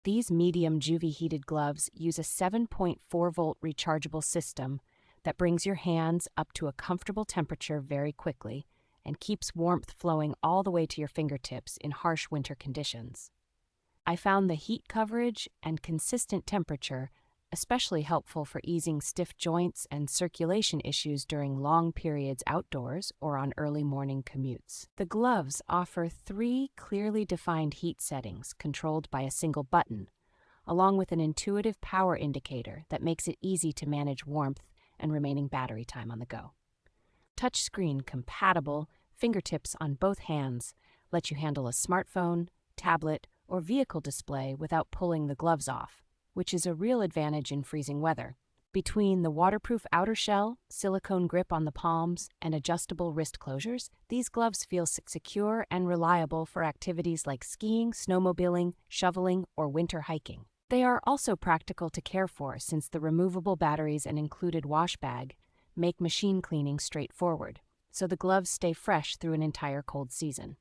These medium JUGEVI heated gloves use a 7.4-volt rechargeable system that brings your hands up to a comfortable temperature very quickly and keeps warmth flowing all the way to your fingertips in harsh winter conditions. I found the heat coverage and consistent temperature especially helpful for easing stiff joints and circulation issues during long periods outdoors or on early morning commutes. The gloves offer 3 clearly defined heat settings controlled by a single button, along with an intuitive power indicator that makes it easy to manage warmth and remaining battery time on the go. Touchscreen compatible fingertips on both hands let you handle a smartphone, tablet, or vehicle display without pulling the gloves off, which is a real advantage in freezing weather. Between the waterproof outer shell, silicone grip on the palms, and adjustable wrist closures, these gloves feel secure and reliable for activities like skiing, snowmobiling, shoveling, or winter hiking. They are also practical to care for since the removable batteries and included wash bag make machine cleaning straightforward, so the gloves stay fresh through an entire cold season.